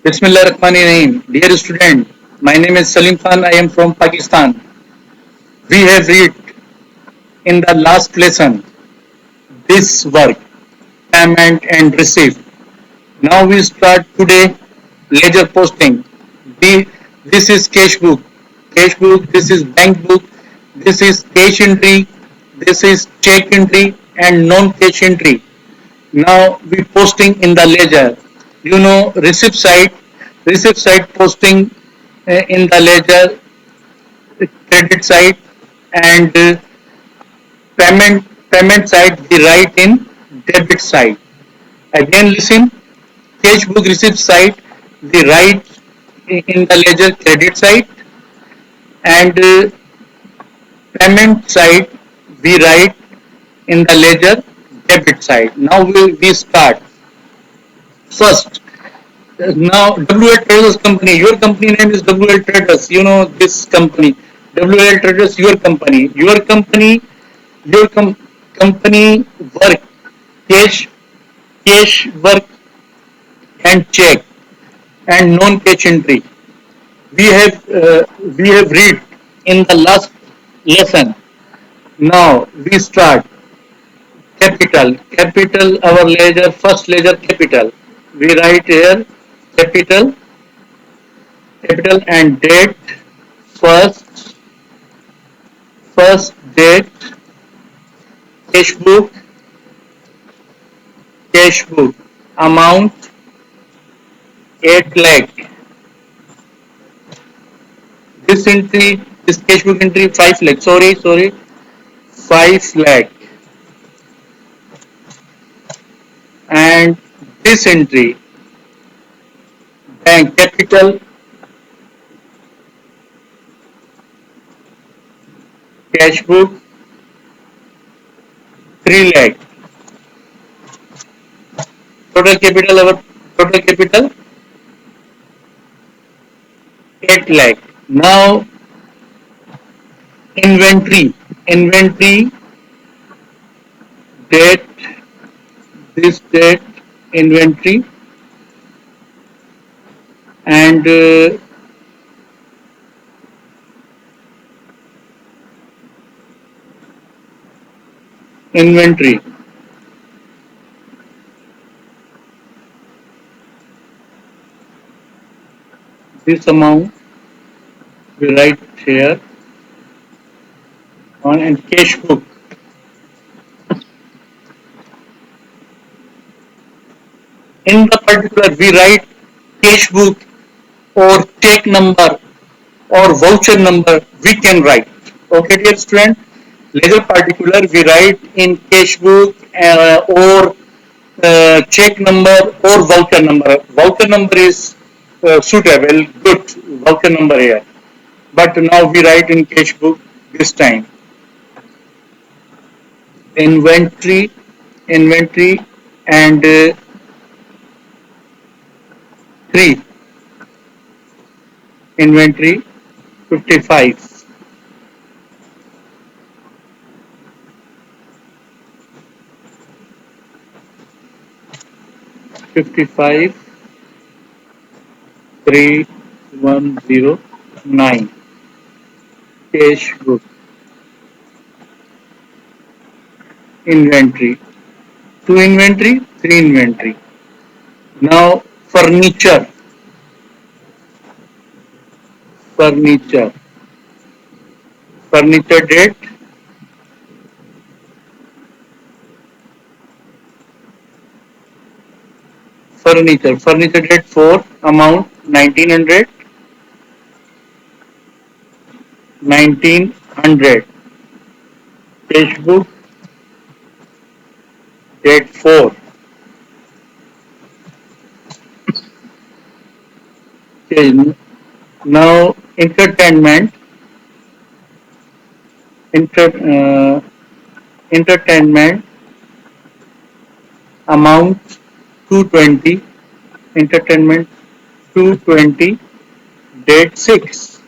Bismillah Rahman Rahim. Dear student, my name is Salim Khan. I am from Pakistan. We have read in the last lesson this work, payment and receive. Now we start today ledger posting. This is cash book, this is bank book, this is cash entry, this is check entry and non-cash entry. Now we posting in the ledger. Receipt side posting in the ledger, credit side and payment side we write in debit side. Again listen, cash book receipt side we write in the ledger credit side and payment side we write in the ledger debit side. Now we start. First, now WL Traders company, your company name is WL Traders. You know this company. WL Traders, your company work cash, cash work and check and non-cash entry. We have we have read in the last lesson. Now we start capital our ledger first ledger capital. We write here capital and date first date cash book amount 8 lakh. This cash book entry 5 lakh. Sorry, 5 lakh. And this entry bank capital cash book 3 lakh. Total capital 8 lakh. Now inventory date, this date inventory and inventory this amount we write here on and cash book. In the particular we write cash book or check number or voucher number we can write. Okay, dear student, ledger particular we write in cash book or check number or voucher number. Voucher number is suitable, good voucher number here. But now we write in cash book this time. Inventory and 3 inventory 55 55 3109 cash book inventory 2 inventory 3 inventory. Now furniture date furniture date 4 amount 1900 cash book date 4. Okay, now inter, uh, entertainment amount 220 entertainment 220 date 6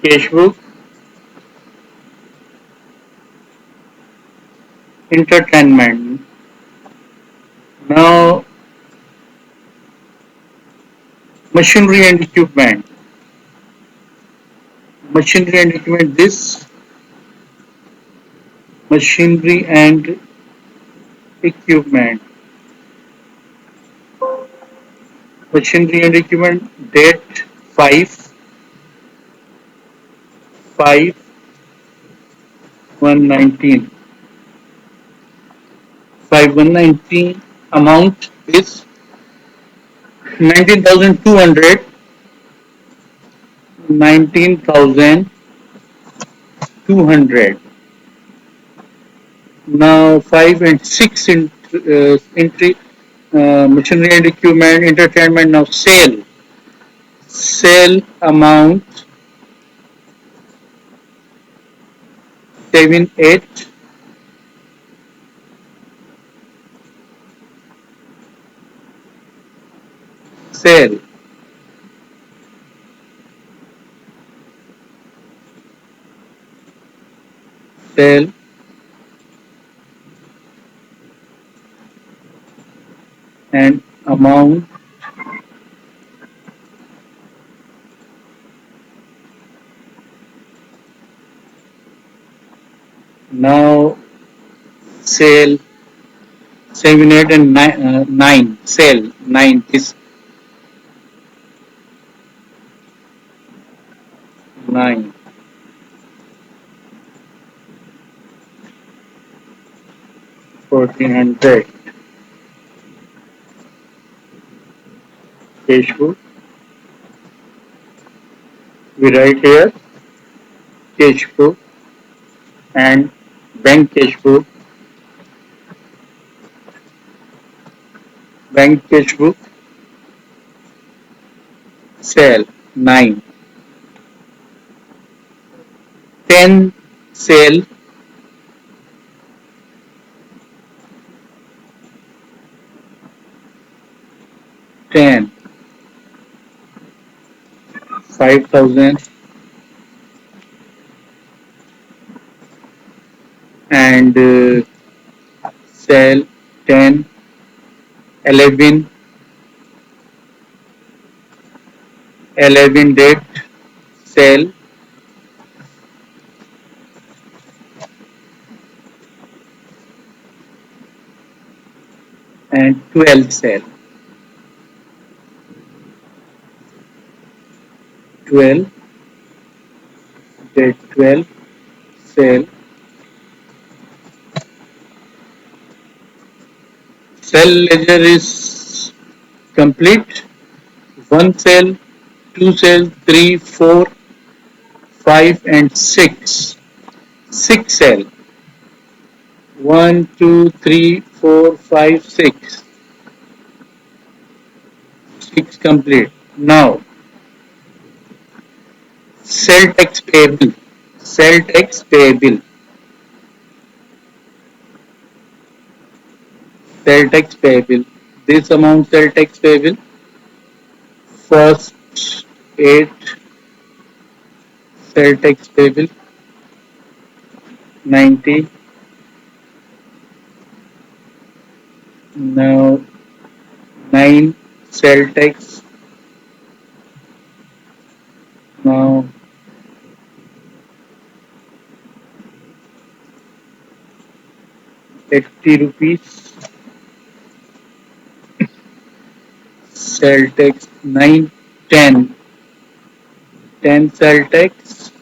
cash book entertainment. Now Machinery and equipment. Machinery and equipment. This machinery and equipment. Machinery and equipment. Date 5 5 119. 5119. Amount is 19,200. 19,200. Now 5 and 6 entry, machinery and equipment, entertainment. Now sale. Sale amount 7 8. Sale. Sale and amount now sale 7 8 and 9, 9. Sale 9 is 9. 1400. Cash book. We write here cash book and bank cash book. Bank cash book. Sale 9. 10 sale 10. 5,000 and sell 10 11 11 date sell and 12 sell 12 date 12 sell cell ledger is complete. One cell, two cell, three, four, five, and six. Six cell. One, two, three, four, five, six. Six complete. Now, cell tax payable. Cell tax payable. Cell tax payable. This amount cell tax payable. First 8 cell tax payable. 90. Now 9 cell tax. Now 80 rupees. Cell tax 9 10. 10 cell tax.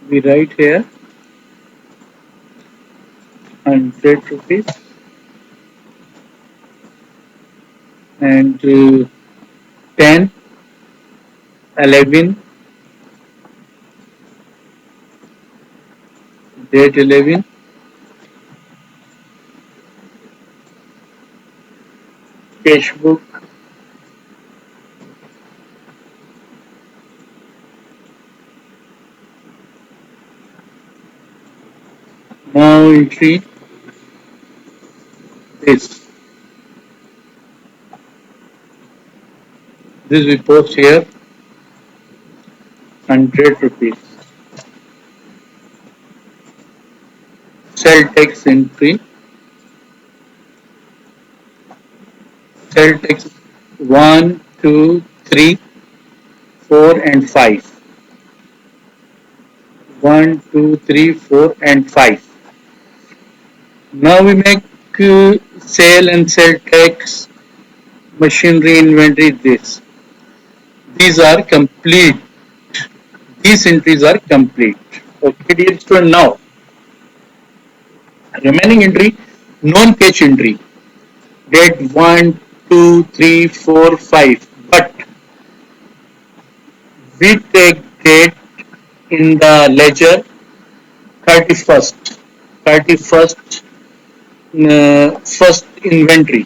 We write here 100 rupees and 10 11 date 11 cash book now entry this we post here 100 rupees cell tax entry cell text 1, 2, 3, 4, and 5. 1, 2, 3, 4, and 5. Now we make cell and cell text, machinery inventory this. These are complete. These entries are complete. Okay, dear student. Now, remaining entry, non-cache entry. Date 1, 2, 3, 4, 5. But we take date in the ledger 31st. 31st first inventory.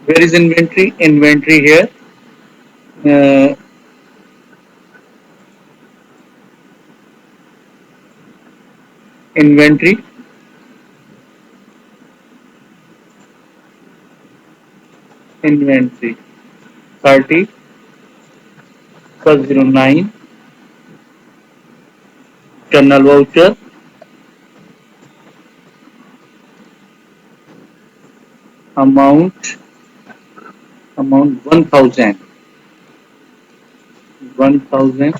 Where is inventory? Inventory here. Uh, inventory. Inventory. 30 first 09. Journal voucher. Amount. Amount 1000. 1000.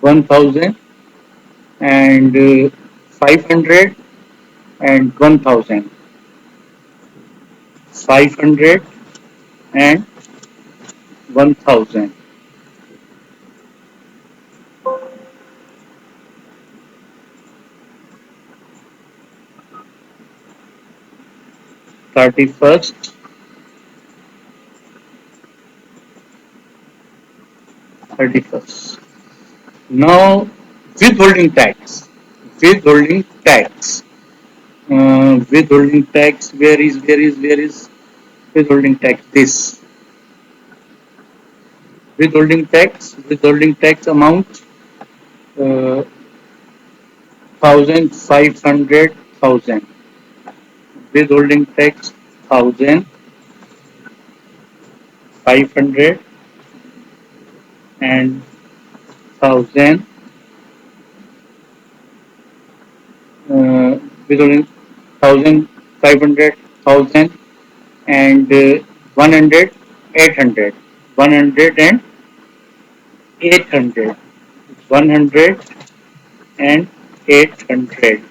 1000 and 500 and 1000. 500 and 1000. 31st. 31st. Now, withholding tax. Withholding tax. Withholding tax. Where is withholding tax? This withholding tax. Withholding tax amount 1,500,000. Withholding tax 1,500 and 1,000. Withholding 1,500, 1,000 and 100, 800. 100 and 800. 100 and 800.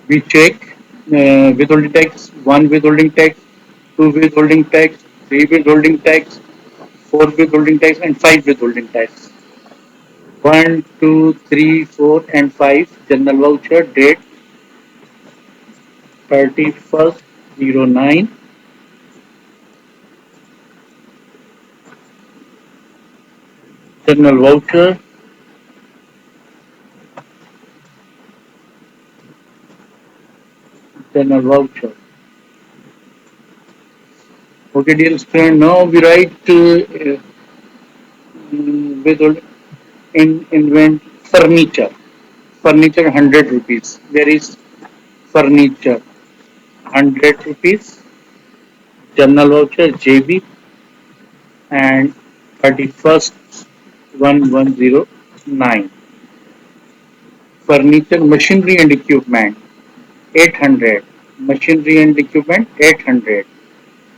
We check withholding tax, 1 withholding tax, 2 withholding tax, 3 withholding tax, 4 withholding tax, and 5 withholding tax. 1, 2, 3, 4, and 5 general voucher date 31st 09. General voucher. General voucher. Okay, dear student, now we write withhold invent furniture. Furniture 100 rupees. There is furniture 100 rupees. General voucher JB and 31st 1109. Furniture machinery and equipment 800. Machinery and equipment 800.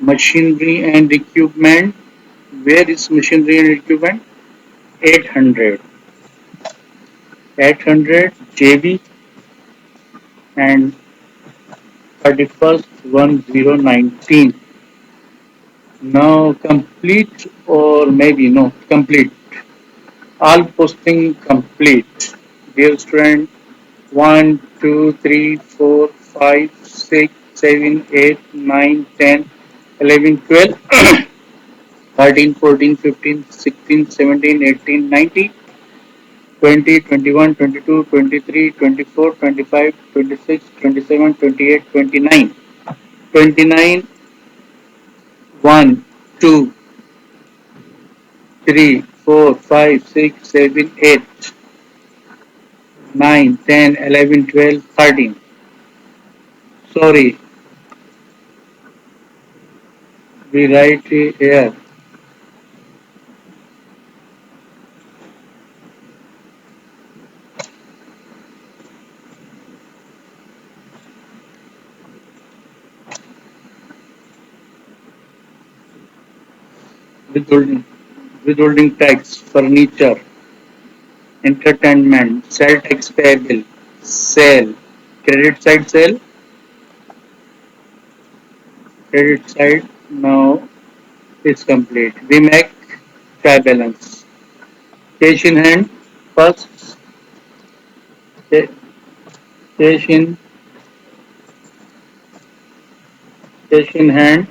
Machinery and equipment. Where is machinery and equipment? 800. 800 JB and 31st 1019. Now complete or maybe no complete. All posting complete. Dear student, 1, 2, 3, 4, 5, 6, 7, 8, 9, 10, 11, 12, 13, 14, 15, 16, 17, 18, 19, 20, 21, 22, 23, 24, 25, 26, 27, 28, 29. 29, 1, 2, 3, 4, 5, 6, 7, 8, 9, 10, 11, 12, 13. Sorry, we write here. withholding, withholding tax, furniture, entertainment, sale tax payable, sale, credit side sale, credit side now is complete. We make try balance. Cash in hand first, cash in cash in hand,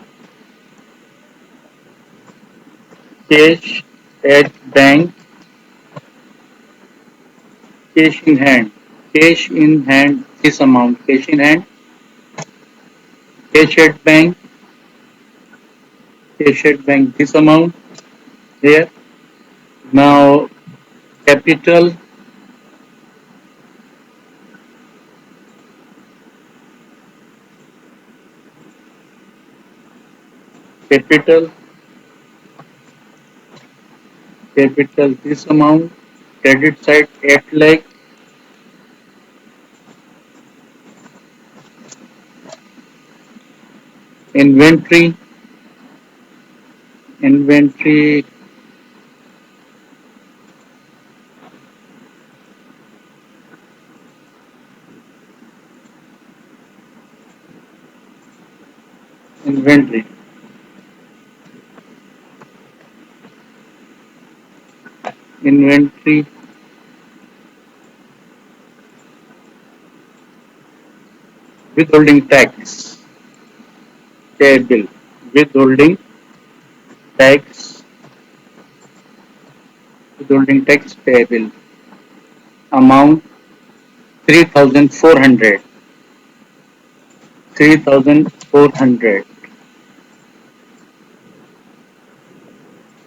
cash at bank, cash in hand, cash in hand this amount, cash in hand, cash at bank, cash at bank this amount here. Now capital, capital, capital this amount, credit side 8 lakh, inventory, inventory, inventory, inventory, withholding tax payable, withholding tax, withholding tax payable, amount 3,400, 3,400,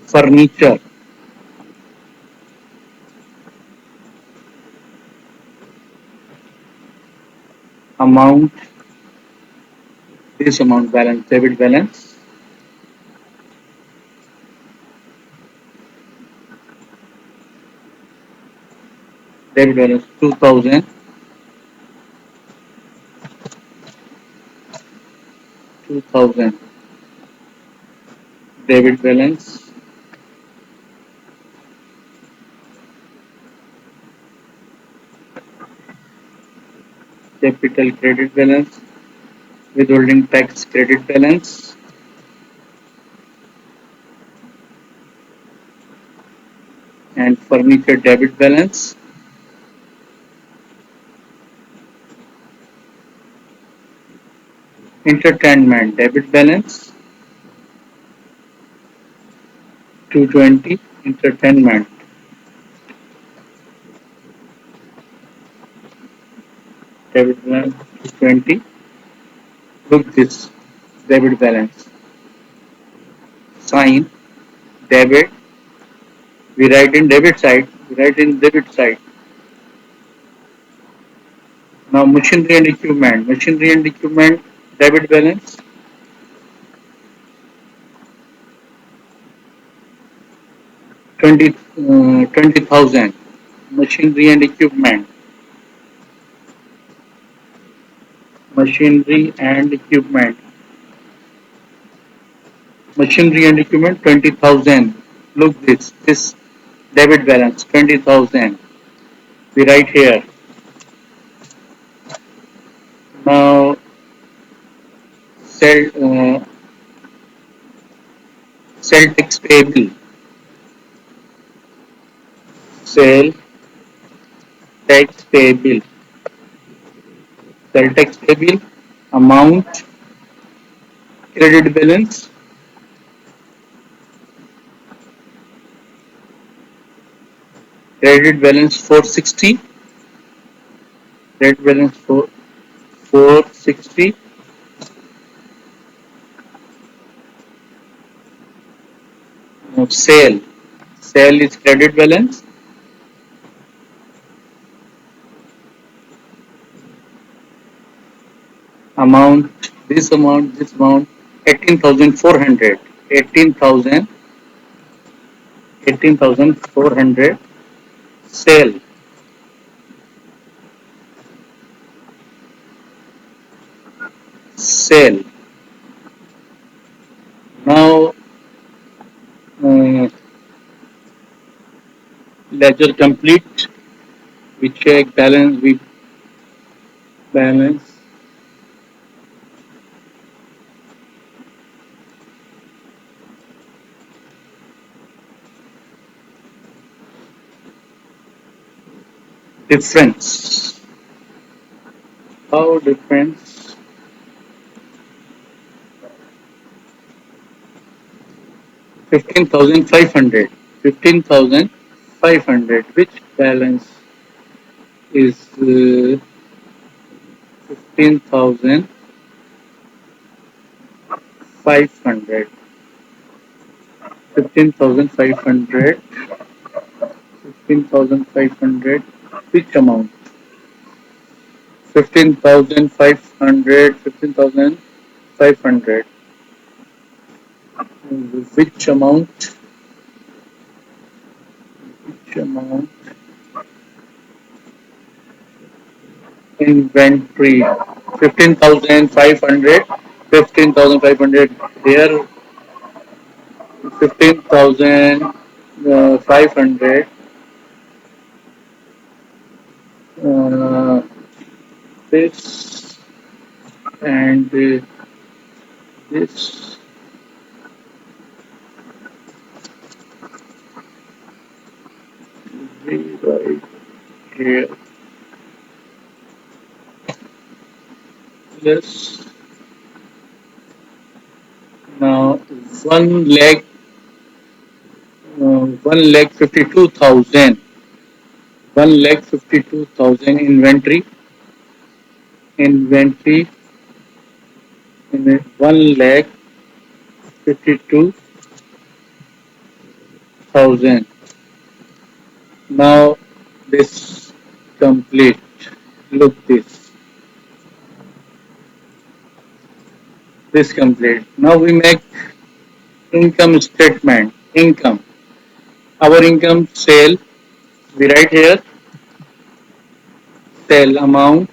furniture, amount, this amount balance, debit balance, debit balance 2,000, 2,000, debit balance, capital credit balance, withholding tax credit balance, and furniture debit balance, entertainment debit balance 220, entertainment debit balance 220. Look this debit balance. Sign debit. We write in debit side. We write in debit side. Now machinery and equipment. Machinery and equipment debit balance 20,000. Machinery and equipment. Machinery and equipment. Machinery and equipment 20,000. Look this debit balance 20,000. We write here. Now sell sell tax payable. Sell tax payable. Sell tax payable amount credit balance credit balance 460, credit balance 460, sale sale is credit balance amount this amount 18,400, 18,000, 18,400, sale sale. Now ledger complete. We check balance, we balance difference. How difference? 15,500. 15,500. Which balance is 15,500? 15,500. 15,500. Which amount? 15,500. 15,500. Which amount? Which amount? Inventory. 15,500. 15,500 here. 15,500 uh, this and this right here plus now 1 lakh 52,000 1 lakh 52,000 inventory in 1 lakh 52,000. Now this complete. Look this complete. Now we make income statement. Income. Our income sale. We write here sale amount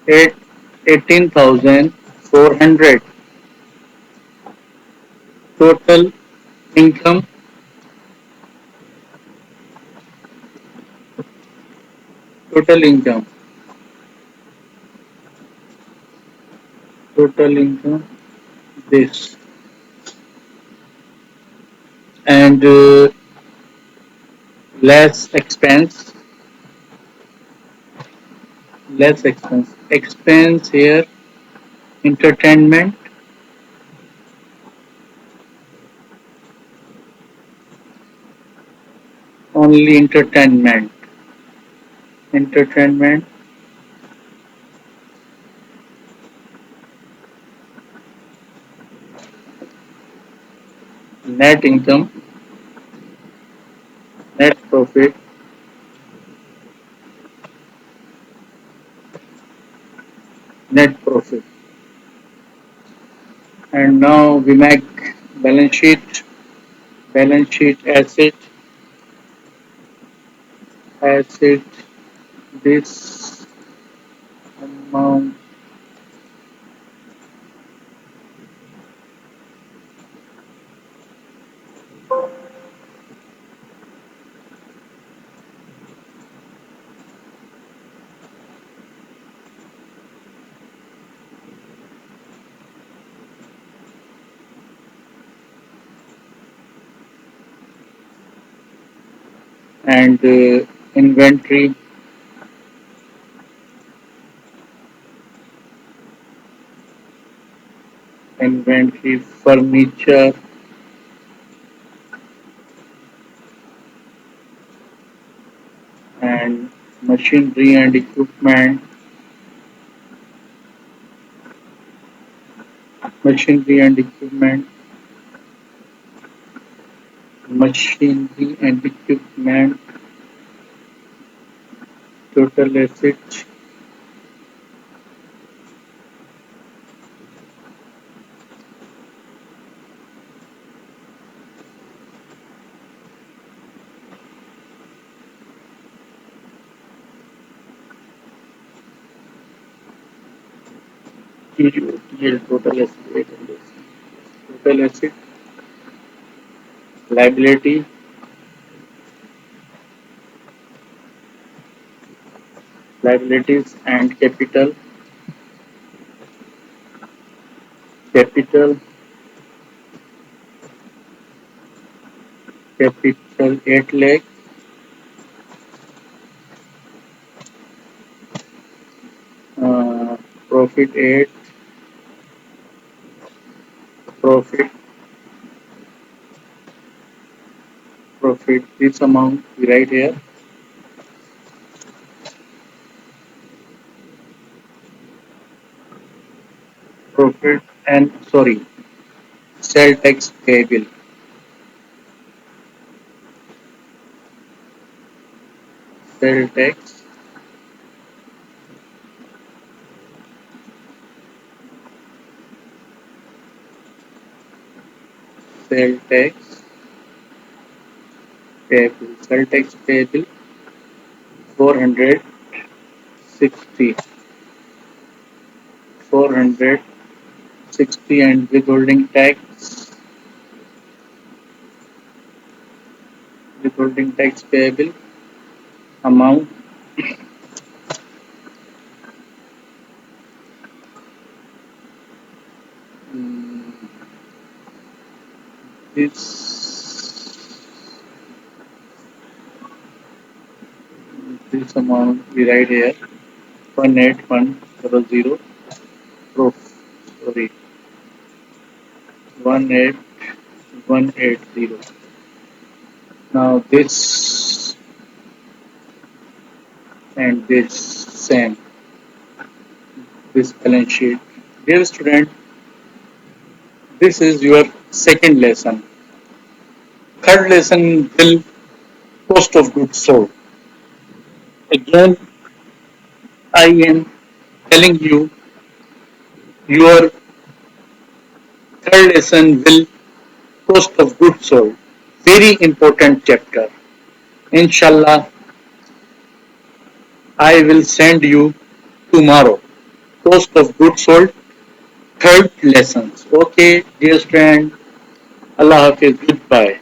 18,400. Total income total income total income this and less expense expense here entertainment only entertainment net income net profit net profit and now we make balance sheet asset this amount and inventory furniture and machinery and equipment machinery and equipment machinery and equipment total assets total asset liability liabilities and capital, capital 8 lakh, uh, profit 8, profit, profit, this amount we write here, profit and, sorry, sale tax payable, sale tax, sale tax payable, sale tax payable 460, 460 and withholding tax payable amount mm, this amount we write here 18100 pro sorry 18180. Now this and this same this balance sheet. Dear student, this is your second lesson. Third lesson will cost of goods sold. Again, I am telling you your third lesson will cost of goods sold. Very important chapter. Inshallah, I will send you tomorrow. Cost of goods sold, third lessons. Okay, dear friend. Allah Hafiz. Goodbye.